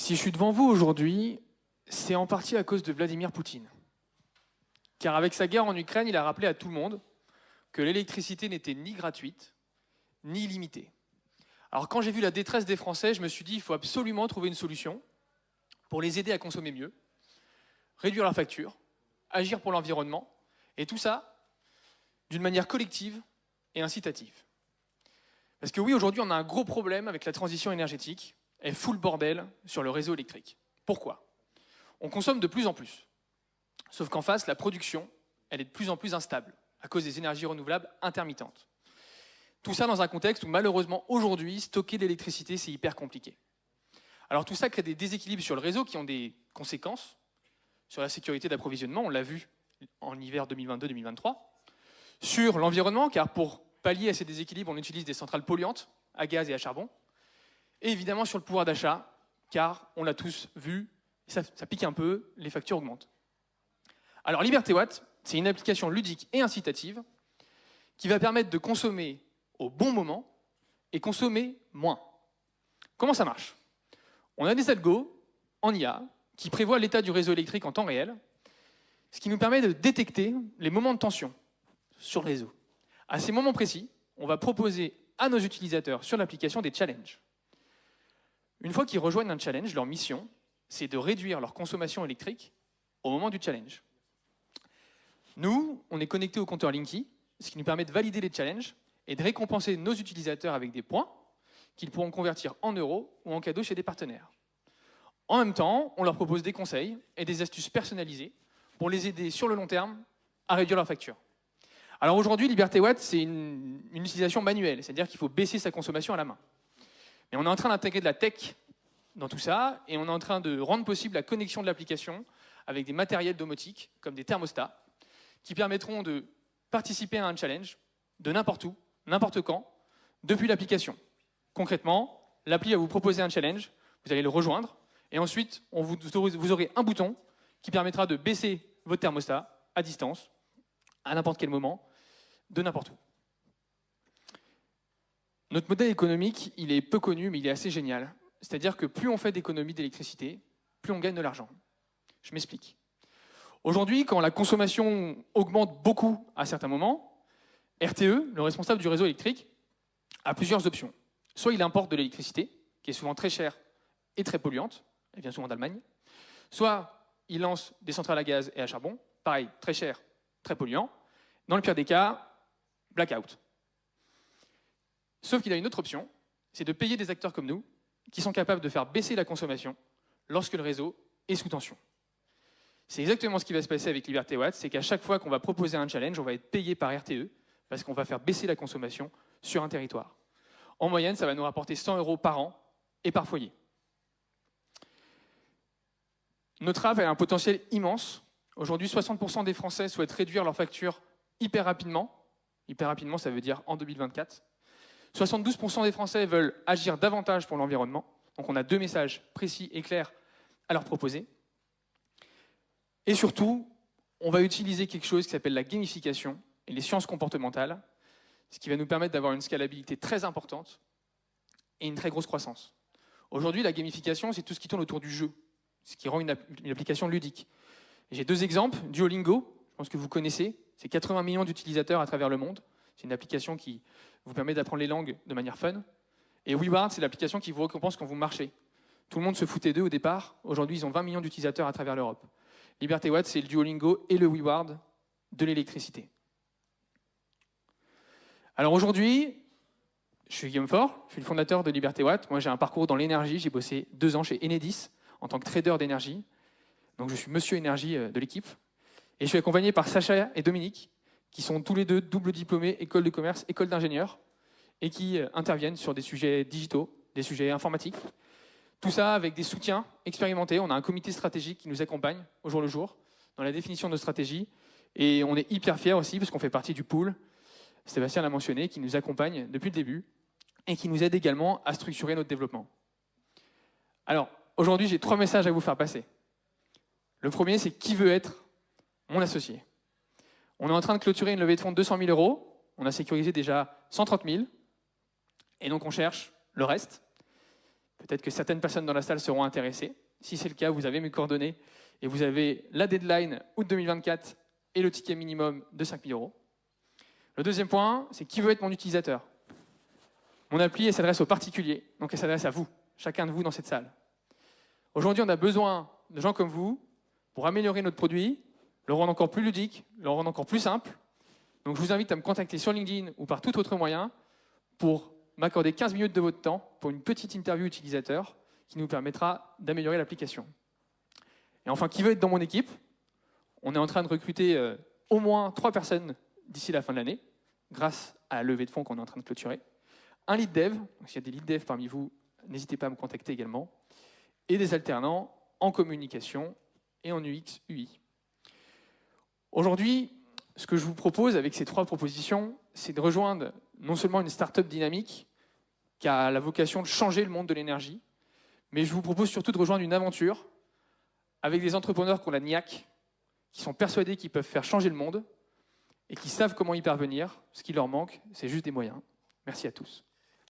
Si je suis devant vous aujourd'hui, c'est en partie à cause de Vladimir Poutine. Car avec sa guerre en Ukraine, il a rappelé à tout le monde que l'électricité n'était ni gratuite, ni illimitée. Alors quand j'ai vu la détresse des Français, je me suis dit qu'il faut absolument trouver une solution pour les aider à consommer mieux, réduire leurs factures, agir pour l'environnement, et tout ça d'une manière collective et incitative. Parce que oui, aujourd'hui, on a un gros problème avec la transition énergétique, elle fout le bordel sur le réseau électrique. Pourquoi ? On consomme de plus en plus. Sauf qu'en face, la production, elle est de plus en plus instable, à cause des énergies renouvelables intermittentes. Tout ça dans un contexte où, malheureusement, aujourd'hui, stocker de l'électricité, c'est hyper compliqué. Alors tout ça crée des déséquilibres sur le réseau qui ont des conséquences sur la sécurité d'approvisionnement, on l'a vu en hiver 2022-2023, sur l'environnement, car pour pallier à ces déséquilibres, on utilise des centrales polluantes, à gaz et à charbon, et évidemment sur le pouvoir d'achat, car on l'a tous vu, ça pique un peu, les factures augmentent. Alors Liberté Watt, c'est une application ludique et incitative qui va permettre de consommer au bon moment et consommer moins. Comment ça marche ? On a des algos en IA qui prévoient l'état du réseau électrique en temps réel, ce qui nous permet de détecter les moments de tension sur le réseau. À ces moments précis, on va proposer à nos utilisateurs sur l'application des challenges. Une fois qu'ils rejoignent un challenge, leur mission, c'est de réduire leur consommation électrique au moment du challenge. Nous, on est connectés au compteur Linky, ce qui nous permet de valider les challenges et de récompenser nos utilisateurs avec des points qu'ils pourront convertir en euros ou en cadeaux chez des partenaires. En même temps, on leur propose des conseils et des astuces personnalisées pour les aider sur le long terme à réduire leurs factures. Alors aujourd'hui, Liberté Watt, c'est une utilisation manuelle, c'est-à-dire qu'il faut baisser sa consommation à la main. Mais on est en train d'intégrer de la tech dans tout ça et on est en train de rendre possible la connexion de l'application avec des matériels domotiques comme des thermostats qui permettront de participer à un challenge de n'importe où, n'importe quand, depuis l'application. Concrètement, l'appli va vous proposer un challenge, vous allez le rejoindre, et ensuite, vous aurez un bouton qui permettra de baisser votre thermostat à distance, à n'importe quel moment, de n'importe où. Notre modèle économique, il est peu connu, mais il est assez génial. C'est-à-dire que plus on fait d'économies d'électricité, plus on gagne de l'argent. Je m'explique. Aujourd'hui, quand la consommation augmente beaucoup à certains moments, RTE, le responsable du réseau électrique, a plusieurs options. Soit il importe de l'électricité, qui est souvent très chère et très polluante, elle vient souvent d'Allemagne. Soit il lance des centrales à gaz et à charbon, pareil, très cher, très polluant. Dans le pire des cas, blackout. Sauf qu'il a une autre option, c'est de payer des acteurs comme nous, qui sont capables de faire baisser la consommation lorsque le réseau est sous tension. C'est exactement ce qui va se passer avec Liberté Watt, c'est qu'à chaque fois qu'on va proposer un challenge, on va être payé par RTE, parce qu'on va faire baisser la consommation sur un territoire. En moyenne, ça va nous rapporter 100 € par an et par foyer. Notre app a un potentiel immense. Aujourd'hui, 60% des Français souhaitent réduire leurs factures hyper rapidement. Hyper rapidement, ça veut dire en 2024. 72% des Français veulent agir davantage pour l'environnement. Donc on a 2 messages précis et clairs à leur proposer. Et surtout, on va utiliser quelque chose qui s'appelle la gamification et les sciences comportementales, ce qui va nous permettre d'avoir une scalabilité très importante et une très grosse croissance. Aujourd'hui, la gamification, c'est tout ce qui tourne autour du jeu, ce qui rend une application ludique. J'ai 2 exemples. Duolingo, je pense que vous connaissez, c'est 80 millions d'utilisateurs à travers le monde. C'est une application qui vous permet d'apprendre les langues de manière fun. Et WeWard, c'est l'application qui vous récompense quand vous marchez. Tout le monde se foutait d'eux au départ. Aujourd'hui, ils ont 20 millions d'utilisateurs à travers l'Europe. Liberté Watt, c'est le Duolingo et le WeWard de l'électricité. Alors aujourd'hui, je suis Guillaume Faure, je suis le fondateur de Liberté Watt. Moi, j'ai un parcours dans l'énergie. J'ai bossé 2 ans chez Enedis en tant que trader d'énergie. Donc, je suis monsieur énergie de l'équipe. Et je suis accompagné par Sacha et Dominique, qui sont tous les 2 double diplômés, école de commerce, école d'ingénieur, et qui interviennent sur des sujets digitaux, des sujets informatiques. Tout ça avec des soutiens expérimentés. On a un comité stratégique qui nous accompagne au jour le jour dans la définition de nos stratégies. Et on est hyper fiers aussi parce qu'on fait partie du pool, Sébastien l'a mentionné, qui nous accompagne depuis le début et qui nous aide également à structurer notre développement. Alors, aujourd'hui, j'ai 3 messages à vous faire passer. Le premier, c'est qui veut être mon associé. On est en train de clôturer une levée de fonds de 200 000 €. On a sécurisé déjà 130 000. Et donc, on cherche le reste. Peut-être que certaines personnes dans la salle seront intéressées. Si c'est le cas, vous avez mes coordonnées et vous avez la deadline août 2024 et le ticket minimum de 5 000 €. Le deuxième point, c'est qui veut être mon utilisateur. Mon appli, elle s'adresse aux particuliers, donc elle s'adresse à vous, chacun de vous dans cette salle. Aujourd'hui, on a besoin de gens comme vous pour améliorer notre produit, le rendre encore plus ludique, le rendre encore plus simple. Donc je vous invite à me contacter sur LinkedIn ou par tout autre moyen pour m'accorder 15 minutes de votre temps pour une petite interview utilisateur qui nous permettra d'améliorer l'application. Et enfin, qui veut être dans mon équipe? On est en train de recruter au moins 3 personnes d'ici la fin de l'année, grâce à la levée de fonds qu'on est en train de clôturer. Un lead dev, donc s'il y a des lead dev parmi vous, n'hésitez pas à me contacter également. Et des alternants en communication et en UX, UI. Aujourd'hui, ce que je vous propose avec ces 3 propositions, c'est de rejoindre non seulement une start-up dynamique qui a la vocation de changer le monde de l'énergie, mais je vous propose surtout de rejoindre une aventure avec des entrepreneurs qui ont la niaque, qui sont persuadés qu'ils peuvent faire changer le monde et qui savent comment y parvenir. Ce qui leur manque, c'est juste des moyens. Merci à tous.